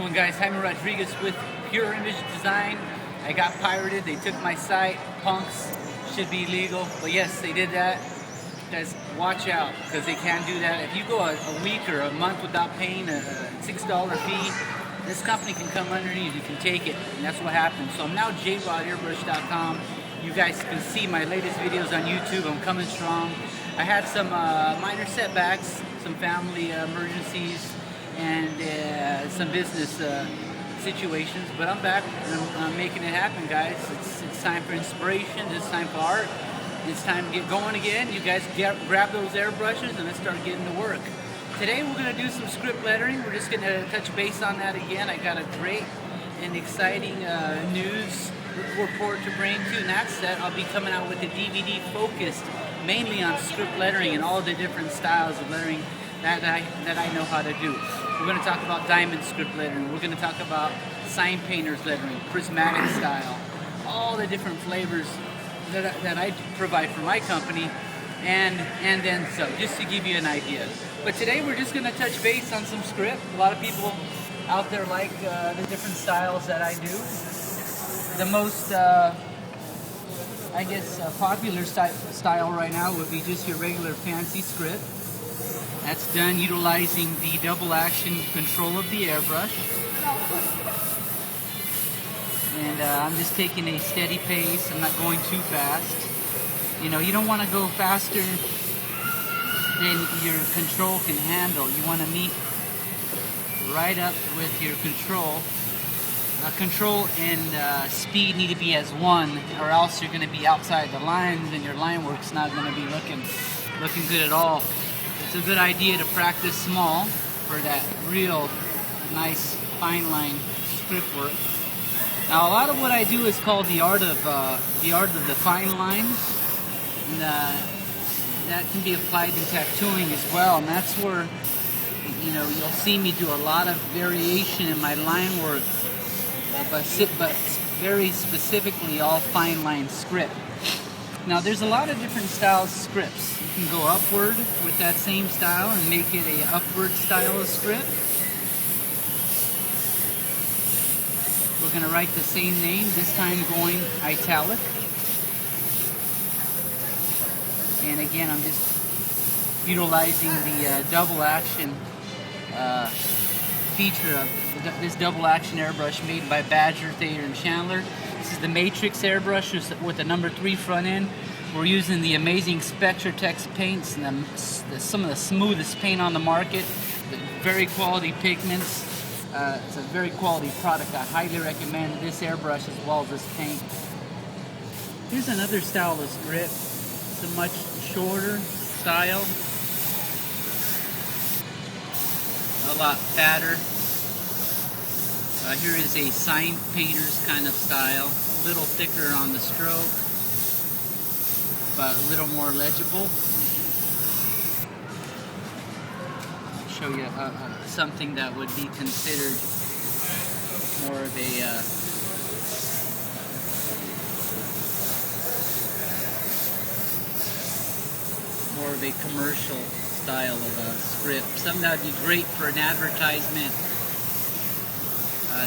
going, guys? Jaime Rodriguez with Pure Image Design. I got pirated. They took my site. Punks should be legal, but yes, they did that. Guys, watch out, because they can do that. If you go a week or a month without paying a $6 fee, this company can come underneath. You can take it, and that's what happened. So I'm now jrodairbrush.com. You guys can see my latest videos on YouTube. I'm coming strong. I had some minor setbacks, some family emergencies, and some business situations, but I'm back and I'm making it happen, guys. It's time for inspiration. It's time for art. It's time to get going again. You guys grab those airbrushes and let's start getting to work. Today we're going to do some script lettering. We're just going to touch base on that again. I got a great and exciting news report to bring to you, and that's that I'll be coming out with a DVD focused mainly on script lettering and all the different styles of lettering that I know how to do. We're going to talk about diamond script lettering. We're going to talk about sign painters lettering, prismatic style, all the different flavors that I provide for my company, and then some, just to give you an idea. But today we're just going to touch base on some script. A lot of people out there like the different styles that I do. The most, I guess, popular style right now would be just your regular fancy script. That's done utilizing the double action control of the airbrush. And I'm just taking a steady pace. I'm not going too fast. You know, you don't want to go faster than your control can handle. You want to meet right up with your control. Control and speed need to be as one, or else you're going to be outside the lines and your line work's not going to be looking good at all. It's a good idea to practice small for that real nice fine line script work. Now, a lot of what I do is called the art of the fine lines, and that can be applied in tattooing as well. And that's where, you know, you'll see me do a lot of variation in my line work. But very specifically all fine line script. Now there's a lot of different styles of scripts. You can go upward with that same style and make it a upward style of script. We're going to write the same name, this time going italic. And again, I'm just utilizing the double action feature of this double action airbrush made by Badger, Thayer, and Chandler. This is the Matrix airbrush with the number 3 front end. We're using the amazing Spectratex paints and some of the smoothest paint on the market. The very quality pigments. It's a very quality product. I highly recommend this airbrush as well as this paint. Here's another style of script. It's a much shorter style. A lot fatter. Here is a sign painter's kind of style, a little thicker on the stroke, but a little more legible. I'll show you something that would be considered more of a commercial style of a script. Something that would be great for an advertisement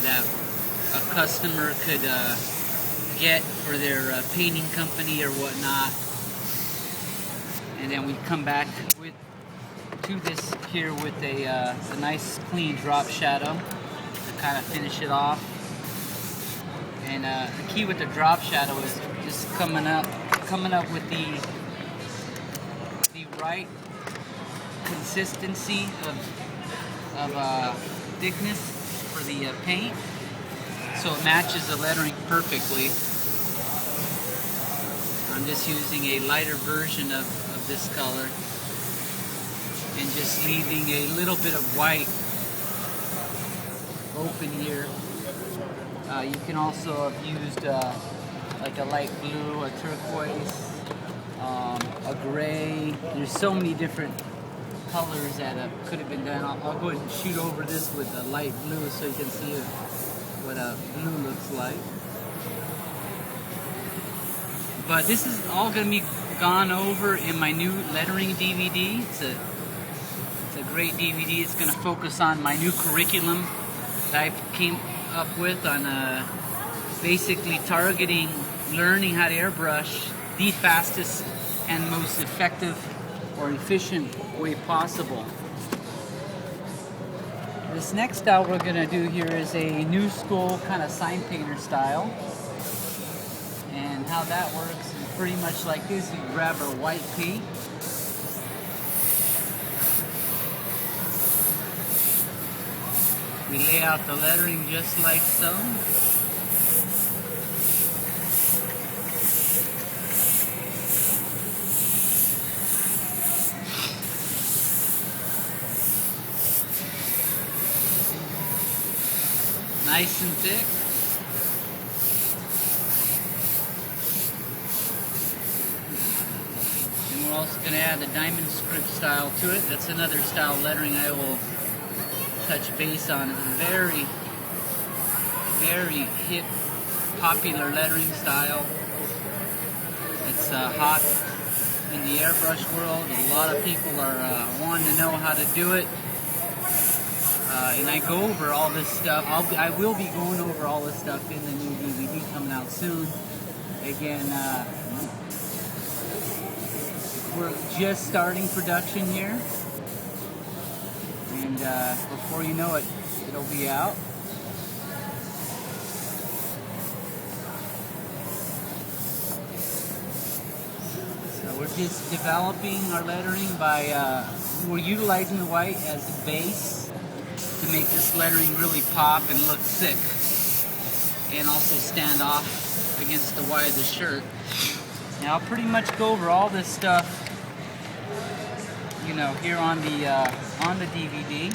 that a customer could get for their painting company or whatnot. And then we come back to this here with a nice clean drop shadow to kind of finish it off. And the key with the drop shadow is just coming up with the right consistency of thickness for the paint, so it matches the lettering perfectly. I'm just using a lighter version of this color and just leaving a little bit of white open here. You can also have used like a light blue, a turquoise, a gray. There's so many different colors that could have been done. I'll go ahead and shoot over this with a light blue so you can see what a blue looks like. But this is all going to be gone over in my new lettering DVD. It's a great DVD. It's going to focus on my new curriculum that I came up with on basically targeting, learning how to airbrush the fastest and most effective or efficient way possible. This next style we're gonna do here is a new school kind of sign painter style. And how that works is pretty much like this. You grab our white paint. We lay out the lettering just like so. Nice and thick. And we're also going to add the diamond script style to it. That's another style of lettering I will touch base on. It's a very, very hip, popular lettering style. It's hot in the airbrush world. A lot of people are wanting to know how to do it. And I go over all this stuff. I will be going over all this stuff in the new DVD coming out soon. Again, we're just starting production here. And before you know it, it'll be out. So we're just developing our lettering by, we're utilizing the white as a base to make this lettering really pop and look thick, and also stand off against the white of the shirt. Now I'll pretty much go over all this stuff, you know, here on the DVD.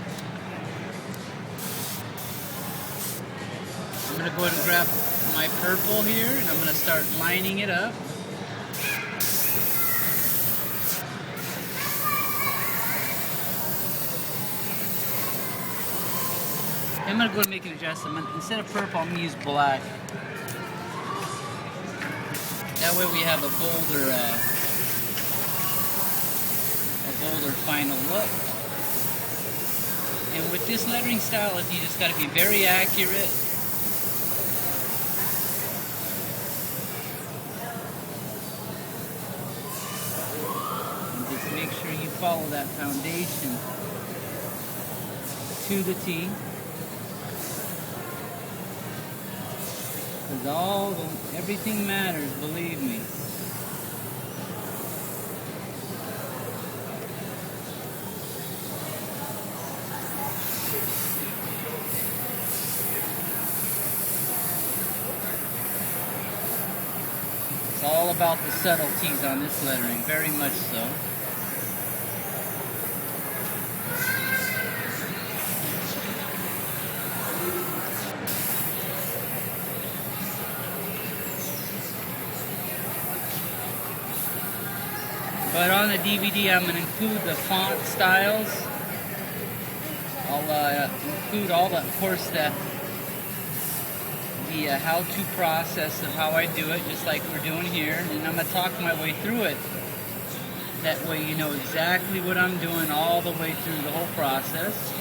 I'm gonna go ahead and grab my purple here, and I'm gonna start lining it up. I'm going to go and make an adjustment. Instead of purple, I'm going to use black. That way we have a bolder final look. And with this lettering style, you just got to be very accurate. And just make sure you follow that foundation to the T. Because everything matters, believe me. It's all about the subtleties on this lettering, very much so. But on the DVD, I'm going to include the font styles. I'll include all the, of course, the how-to process of how I do it, just like we're doing here. And I'm going to talk my way through it. That way you know exactly what I'm doing all the way through the whole process.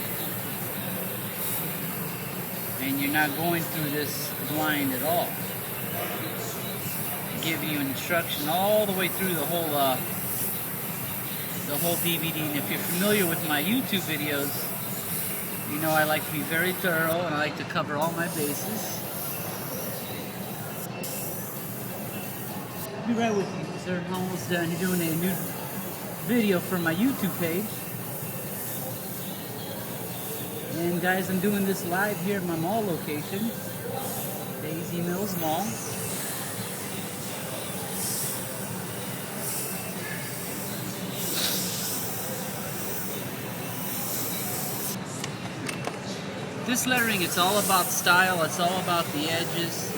And you're not going through this blind at all. I give you instruction all the way through the whole DVD. And if you're familiar with my YouTube videos, you know I like to be very thorough and I like to cover all my bases. I'll be right with you, sir. I'm almost done doing a new video for my YouTube page. And guys, I'm doing this live here at my mall location, Daisy Mills Mall. This lettering, it's all about style, it's all about the edges.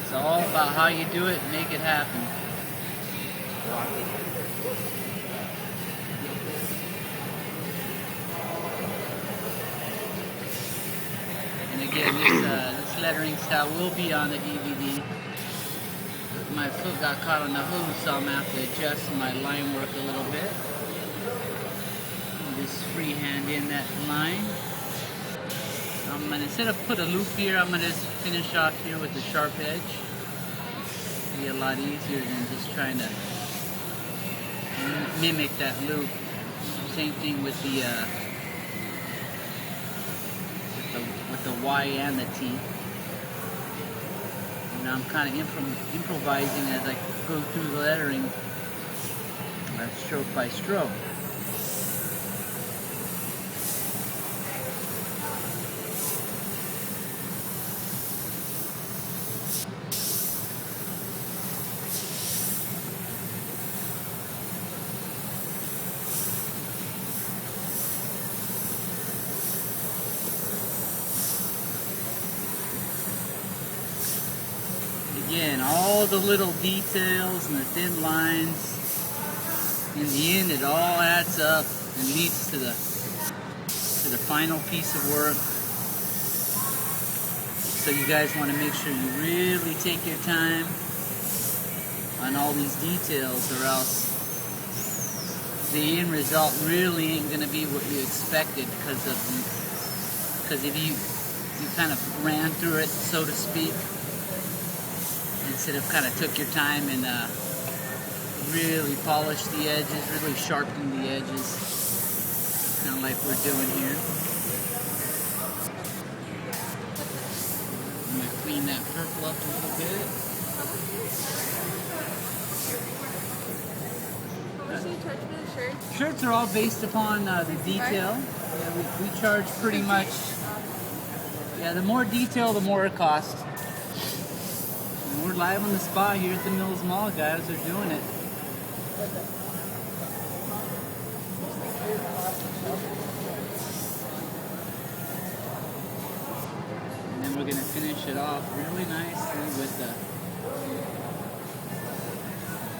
It's all about how you do it and make it happen. And again, this lettering style will be on the DVD. My foot got caught on the hose, so I'm going to have to adjust my line work a little bit. just freehand in that line. I'm gonna, instead of put a loop here, I'm gonna just finish off here with the sharp edge. It'll be a lot easier than just trying to mimic that loop. Same thing with the Y and the T. And I'm kind of improvising as I go through the lettering, stroke by stroke. Again, all the little details and the thin lines, in the end it all adds up and leads to the final piece of work. So you guys want to make sure you really take your time on all these details, or else the end result really ain't going to be what you expected, because if you kind of ran through it, so to speak, instead of kind of took your time and really polished the edges, really sharpened the edges, kind of like we're doing here. I'm going to clean that purple up a little bit. How much do you charge for the shirts? Shirts are all based upon the detail. Yeah, we charge pretty much, the more detail, the more it costs. We're live on the spot here at the Mills Mall, guys. They're doing it. And then we're going to finish it off really nicely with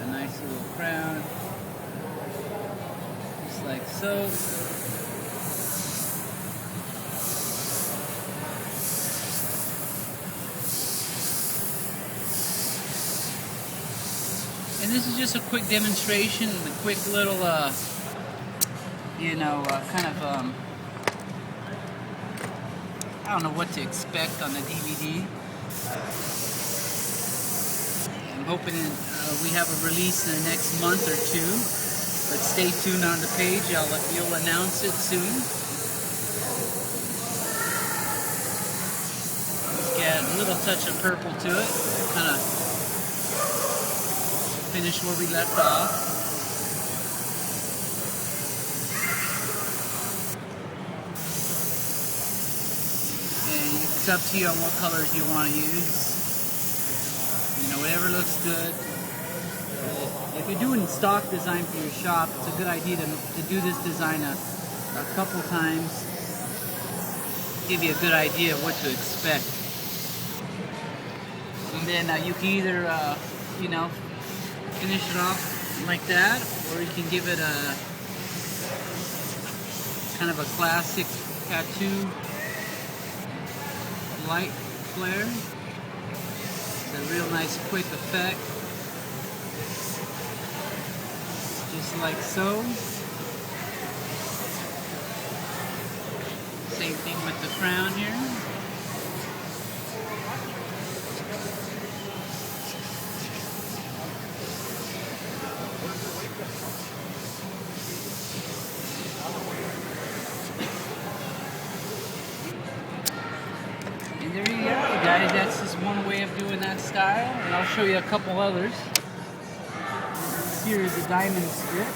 a nice little crown. Just like so. And this is just a quick demonstration, a quick little, kind of, I don't know what to expect on the DVD. I'm hoping we have a release in the next month or two, but stay tuned on the page. You'll announce it soon. Let's get a little touch of purple to it, kind of finish where we left off. And it's up to you on what colors you want to use. Whatever looks good. If you're doing stock design for your shop, it's a good idea to do this design a couple times. Give you a good idea of what to expect. And then you can either, finish it off like that, or you can give it a kind of a classic tattoo light flare. It's a real nice quick effect, just like so. Same thing with the crown here. And there you go, guys. That's just one way of doing that style, and I'll show you a couple others. Here is a diamond strip.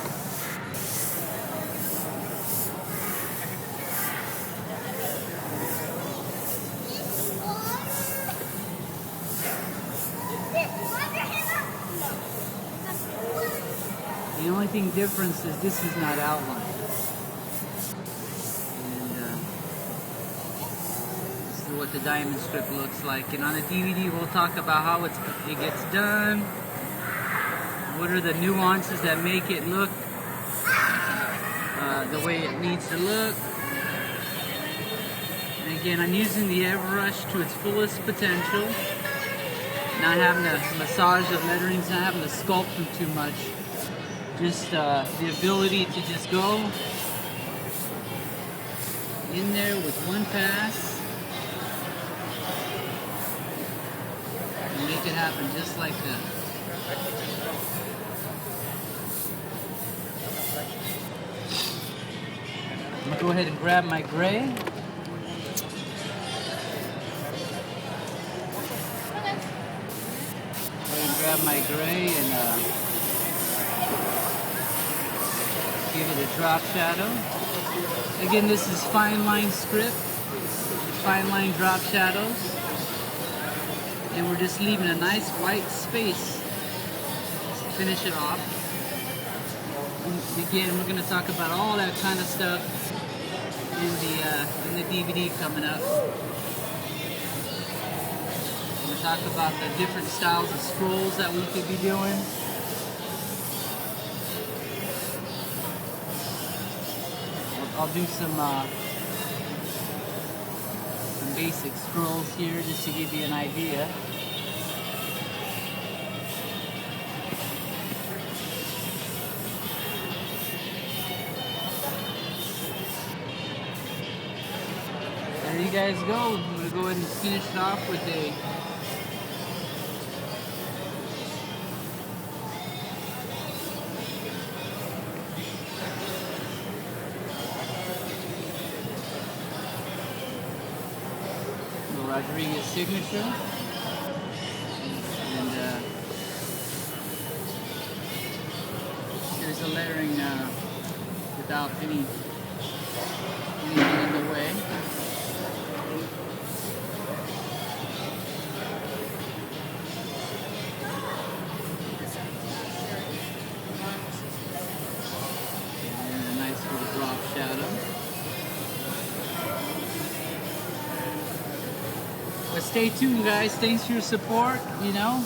The only thing different is this is not outlined. What the diamond strip looks like, and on the DVD we'll talk about how it gets done, what are the nuances that make it look the way it needs to look. And again, I'm using the airbrush to its fullest potential, not having to massage the letterings, not having to sculpt them too much, just the ability to just go in there with one pass and make it happen just like that. I'm gonna go ahead and grab my gray. Go ahead and grab my gray and give it a drop shadow. Again, this is fine line script, fine line drop shadows, and we're just leaving a nice white space to finish it off. And again, we're going to talk about all that kind of stuff in the DVD coming up. We're going to talk about the different styles of scrolls that we could be doing. I'll do some basic scrolls here just to give you an idea. There you guys go. I'm going to go ahead and finish it off with a Rodriguez signature, and here's the lettering without anything in the way. And a nice little drop shadow. But stay tuned, guys. Thanks for your support. You know,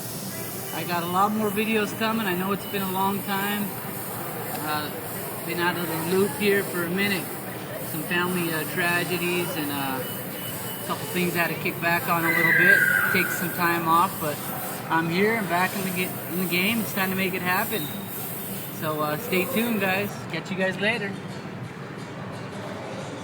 I got a lot more videos coming. I know it's been a long time. Been out of the loop here for a minute. Some family tragedies and a couple things I had to kick back on a little bit. Take some time off, but I'm here. I'm back in the game. It's time to make it happen. So stay tuned, guys. Catch you guys later.